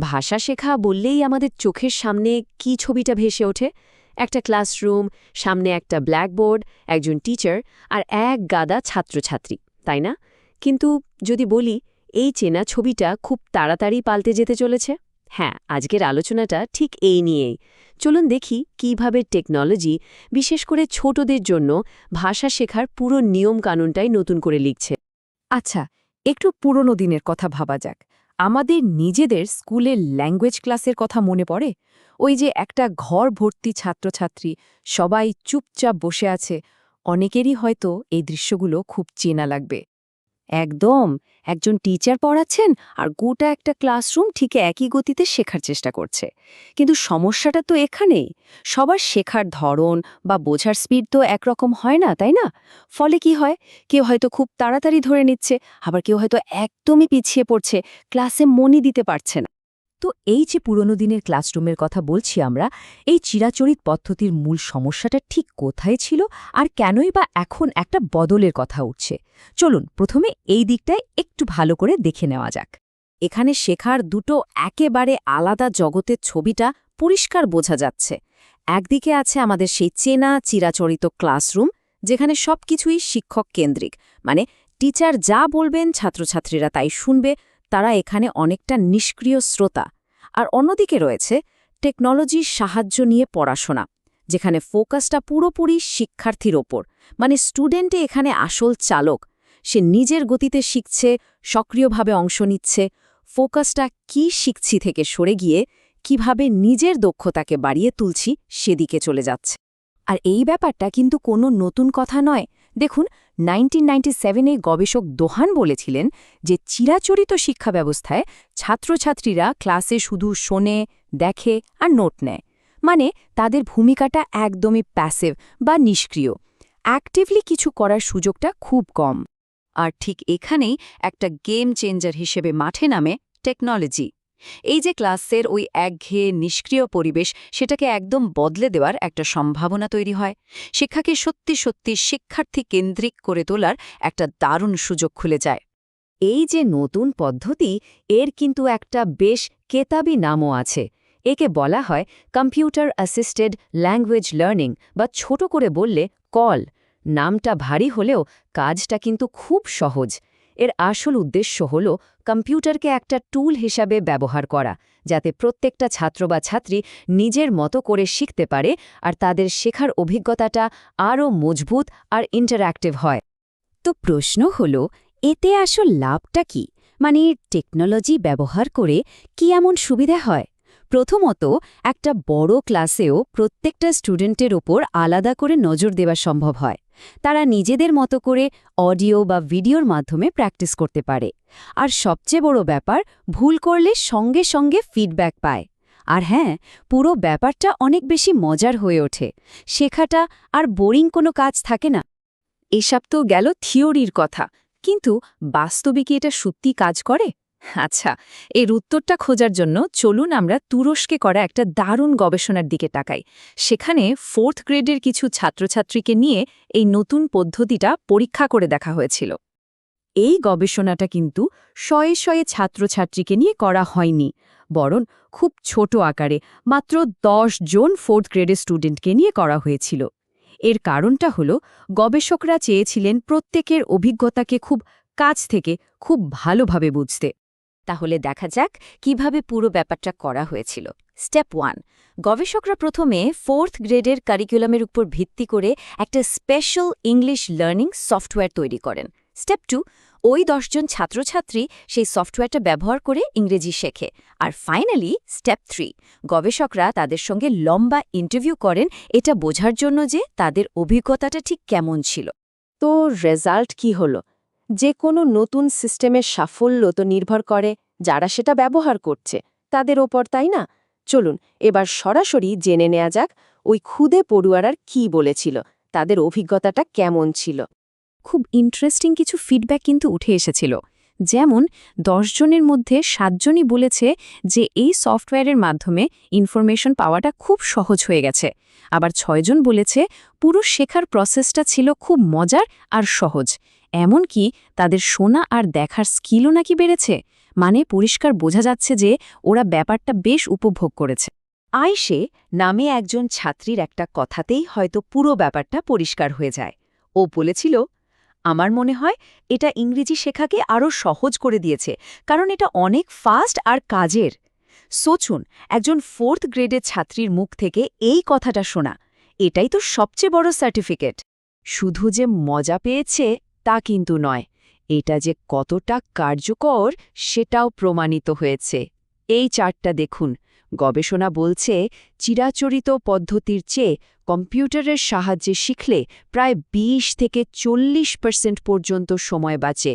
ভাষা শেখা বললেই আমাদের চোখের সামনে কি ছবিটা ভেসে ওঠে? একটা ক্লাসরুম, সামনে একটা ব্ল্যাকবোর্ড, একজন টিচার আর এক গাদা ছাত্রছাত্রী, তাই না? কিন্তু যদি বলি এই চেনা ছবিটা খুব তাড়াতাড়ি পাল্টে যেতে চলেছে। হ্যাঁ, আজকের আলোচনাটা ঠিক এই নিয়েই। চলুন দেখি কিভাবে টেকনোলজি, বিশেষ করে ছোটদের জন্য ভাষা শেখার পুরো নিয়ম-কানুনটাই নতুন করে লিখছে। আচ্ছা, একটু পুরনো দিনের কথা ভাবা যাক। আমাদের নিজেদের স্কুলের ল্যাঙ্গুয়েজ ক্লাসের কথা মনে পড়ে? ওই যে একটা ঘর ভর্তি ছাত্রছাত্রী, সবাই চুপচাপ বসে আছে। অনেকেরই হয়তো এই দৃশ্যগুলো খুব চেনা লাগবে। একদম, একজন টিচার পড়াচ্ছেন আর গোটা একটা ক্লাসরুম ঠিক একই গতিতে শেখার চেষ্টা করছে। কিন্তু সমস্যাটা তো এখানেই, সবার শেখার ধরন বা বোঝার স্পিড তো একরকম হয় না, তাই না? ফলে কি হয়, কেউ হয়তো খুব তাড়াতাড়ি ধরে নিচ্ছে, আবার কেউ হয়তো একদমই পিছিয়ে পড়ছে, ক্লাসে মনই দিতে পারছে না। তো এই যে পুরনো দিনের ক্লাসরুমের কথা বলছি আমরা, এই চিরাচরিত পদ্ধতির মূল সমস্যাটা ঠিক কোথায় ছিল আর কেনই বা এখন একটা বদলের কথা উঠছে? চলুন প্রথমে এই দিকটায় একটু ভালো করে দেখে নেওয়া যাক। এখানে শেখার দুটো একেবারে আলাদা জগতের ছবিটা পরিষ্কার বোঝা যাচ্ছে। একদিকে আছে আমাদের সেই চেনা চিরাচরিত ক্লাসরুম, যেখানে সবকিছুই শিক্ষক কেন্দ্রিক, মানে টিচার যা বলবেন ছাত্রছাত্রীরা তাই শুনবে, তারা এখানে অনেকটা নিষ্ক্রিয় শ্রোতা। আর অন্যদিকে রয়েছে টেকনোলজির সাহায্য নিয়ে পড়াশোনা, যেখানে ফোকাসটা পুরোপুরি শিক্ষার্থীর ওপর, মানে স্টুডেন্টে এখানে আসল চালক। সে নিজের গতিতে শিখছে, সক্রিয়ভাবে অংশ নিচ্ছে। ফোকাসটা কি শিখছি থেকে সরে গিয়ে কিভাবে নিজের দক্ষতাকে বাড়িয়ে তুলছি সেদিকে চলে যাচ্ছে। আর এই ব্যাপারটা কিন্তু কোনো নতুন কথা নয়। দেখুন, 1997-এ গবেষক দোহান বলেছিলেন যে চিরাচরিত শিক্ষা ব্যবস্থায় ছাত্রছাত্রীরা ক্লাসে শুধু শোনে, দেখে আর নোট নেয়, মানে তাদের ভূমিকাটা একদমই প্যাসিভ বা নিষ্ক্রিয়। অ্যাক্টিভলি কিছু করার সুযোগটা খুব কম। আর ঠিক এখানেই একটা গেম চেঞ্জার হিসেবে মাঠে নামে টেকনোলজি। এই যে ক্লাসের ওই একঘেয়ে নিষ্ক্রিয় পরিবেশ, সেটাকে একদম বদলে দেওয়ার একটা সম্ভাবনা তৈরি হয়। শিক্ষাকে সত্যি সত্যি শিক্ষার্থী কেন্দ্রিক করে তোলার একটা দারুণ সুযোগ খুলে যায়। এই যে নতুন পদ্ধতি, এর কিন্তু একটা বেশ কেতাবি নামও আছে। একে বলা হয় কম্পিউটার অ্যাসিস্টেড ল্যাঙ্গুয়েজ লার্নিং, বা ছোট করে বললে কল। নামটা ভারী হলেও কাজটা কিন্তু খুব সহজ। এর আসল উদ্দেশ্য হল কম্পিউটারকে একটা টুল হিসাবে ব্যবহার করা, যাতে প্রত্যেকটা ছাত্র বা ছাত্রী নিজের মতো করে শিখতে পারে আর তাদের শেখার অভিজ্ঞতাটা আরও মজবুত আর ইন্টারঅ্যাক্টিভ হয়। তো প্রশ্ন হল, এতে আসল লাভটা কি? মানে টেকনোলজি ব্যবহার করে কি এমন সুবিধা হয়? প্রথমত, একটা বড় ক্লাসেও প্রত্যেকটা স্টুডেন্টের ওপর আলাদা করে নজর দেওয়া সম্ভব হয়। তারা নিজেদের মতো করে অডিও বা ভিডিওর মাধ্যমে প্র্যাকটিস করতে পারে। আর সবচেয়ে বড় ব্যাপার, ভুল করলে সঙ্গে সঙ্গে ফিডব্যাক পায়। আর হ্যাঁ, পুরো ব্যাপারটা অনেক বেশি মজার হয়ে ওঠে। শেখাটা আর বোরিং কোনো কাজ থাকে না। এসব তো গেল থিওরির কথা, কিন্তু বাস্তবে কি এটা সত্যি কাজ করে? আচ্ছা, এর উত্তরটা খোঁজার জন্য চলুন আমরা তুরস্কে করা একটা দারুণ গবেষণার দিকে তাকাই। সেখানে 4th গ্রেডের কিছু ছাত্রছাত্রীকে নিয়ে এই নতুন পদ্ধতিটা পরীক্ষা করে দেখা হয়েছিল। এই গবেষণাটা কিন্তু শয়ে শয়ে ছাত্রছাত্রীকে নিয়ে করা হয়নি, বরং খুব ছোট আকারে মাত্র 10 জন 4th গ্রেডের স্টুডেন্টকে নিয়ে করা হয়েছিল। এর কারণটা হলো, গবেষকরা চেয়েছিলেন প্রত্যেকের অভিজ্ঞতাকে খুব কাছ থেকে খুব ভালোভাবে বুঝতে। তাহলে দেখা যাক কিভাবে পুরো ব্যাপারটা করা হয়েছিল। স্টেপ 1, গবেষকরা প্রথমে 4th গ্রেডের কারিকুলামের উপর ভিত্তি করে একটা স্পেশাল ইংলিশ লার্নিং সফটওয়্যার তৈরি করেন। স্টেপ 2, ওই 10 জন ছাত্রছাত্রী সেই সফটওয়্যারটা ব্যবহার করে ইংরেজি শেখে। আর ফাইনালি স্টেপ 3, গবেষকরা তাদের সঙ্গে লম্বা ইন্টারভিউ করেন, এটা বোঝার জন্য যে তাদের অভিজ্ঞতাটা ঠিক কেমন ছিল। তো রেজাল্ট কি হলো? যে কোনো নতুন সিস্টেমের সাফল্য তো নির্ভর করে যারা সেটা ব্যবহার করছে তাদের ওপর, তাই না? চলুন এবার সরাসরি জেনে নেওয়া যাক ওই খুদে পড়ুয়ারা কি বলেছিল, তাদের অভিজ্ঞতাটা কেমন ছিল। খুব ইন্টারেস্টিং কিছু ফিডব্যাক কিন্তু উঠে এসেছিল। যেমন 10 জনের মধ্যে 7 জনই বলেছে যে এই সফটওয়্যারের মাধ্যমে ইনফরমেশন পাওয়াটা খুব সহজ হয়ে গেছে। আবার 6 জন বলেছে পুরো শেখার প্রসেসটা ছিল খুব মজার আর সহজ। এমনকি তাদের শোনা আর দেখার স্কিলও নাকি বেড়েছে। মানে পরিষ্কার বোঝা যাচ্ছে যে ওরা ব্যাপারটা বেশ উপভোগ করেছে। আয়েশে নামে একজন ছাত্রীর একটা কথাতেই হয়তো পুরো ব্যাপারটা পরিষ্কার হয়ে যায়। ও বলেছিল, আমার মনে হয় এটা ইংরেজি শেখাকে আরও সহজ করে দিয়েছে, কারণ এটা অনেক ফাস্ট আর কাজের। সোচুন, একজন 4th গ্রেডের ছাত্রীর মুখ থেকে এই কথাটা শোনা, এটাই তো সবচেয়ে বড় সার্টিফিকেট। শুধু যে মজা পেয়েছে তা কিন্তু নয়, এটা যে কতটা কার্যকর সেটাও প্রমাণিত হয়েছে। এই চার্টটা দেখুন, গবেষণা বলছে চিরাচরিত পদ্ধতির চেয়ে কম্পিউটারের সাহায্যে শিখলে প্রায় 20 থেকে 40% পর্যন্ত সময় বাঁচে।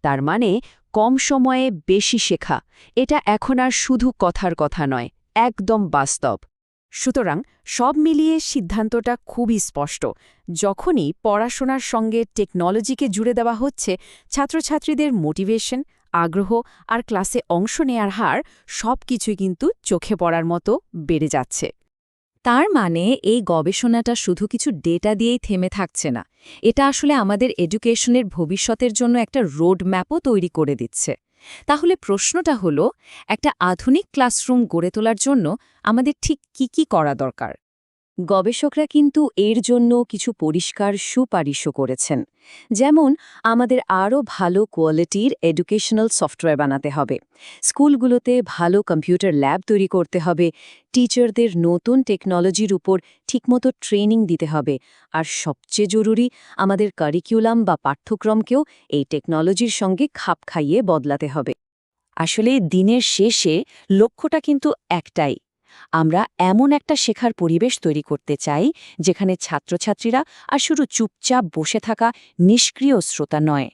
তার মানে কম সময়ে বেশি শেখা, এটা এখন আর শুধু কথার কথা নয়, একদম বাস্তব। সুতরাং সব মিলিয়ে সিদ্ধান্তটা খুবই স্পষ্ট। যখনই পড়াশোনার সঙ্গে টেকনোলজিকে জুড়ে দেওয়া হচ্ছে, ছাত্রছাত্রীদের মোটিভেশন, আগ্রহ আর ক্লাসে অংশ নেয়ার হার সবকিছুই কিন্তু চোখে পড়ার মতো বেড়ে যাচ্ছে। তার মানে এই গবেষণাটা শুধু কিছু ডেটা দিয়েই থেমে থাকছে না, এটা আসলে আমাদের এডুকেশনের ভবিষ্যতের জন্য একটা রোড ম্যাপও তৈরি করে দিচ্ছে। তাহলে প্রশ্নটা হলো, একটা আধুনিক ক্লাসরুম গড়ে তোলার জন্য আমাদের ঠিক কি করা দরকার? গবেষকরা কিন্তু এর জন্য কিছু পরিষ্কার সুপারিশও করেছেন। যেমন, আমাদের আরও ভালো কোয়ালিটির এডুকেশনাল সফটওয়্যার বানাতে হবে, স্কুলগুলোতে ভালো কম্পিউটার ল্যাব তৈরি করতে হবে, টিচারদের নতুন টেকনোলজির উপর ঠিকমতো ট্রেনিং দিতে হবে, আর সবচেয়ে জরুরি, আমাদের কারিকুলাম বা পাঠ্যক্রমকেও এই টেকনোলজির সঙ্গে খাপ খাইয়ে বদলাতে হবে। আসলে দিনের শেষে লক্ষ্যটা কিন্তু একটাই, আমরা এমন একটা শেখার পরিবেশ তৈরি করতে চাই যেখানে ছাত্রছাত্রীরা আর শুধু চুপচাপ বসে থাকা নিষ্ক্রিয় শ্রোতা নয়,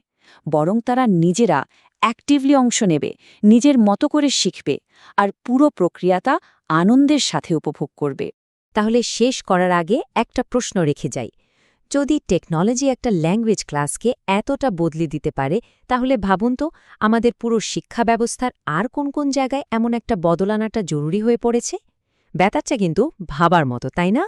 বরং তারা নিজেরা অ্যাক্টিভলি অংশ নেবে, নিজের মতো করে শিখবে, আর পুরো প্রক্রিয়াটা আনন্দের সাথে উপভোগ করবে। তাহলে শেষ করার আগে একটা প্রশ্ন রেখে যাই, যদি টেকনোলজি একটা ল্যাঙ্গুয়েজ ক্লাসকে এতটা বদলে দিতে পারে, তাহলে ভাবুন তো আমাদের পুরো শিক্ষা ব্যবস্থার আর কোন কোন জায়গায় এমন একটা বদল আনাটা জরুরি হয়ে পড়েছে। ব্যাপারটা কিন্তু ভাবার মতো, তাই না?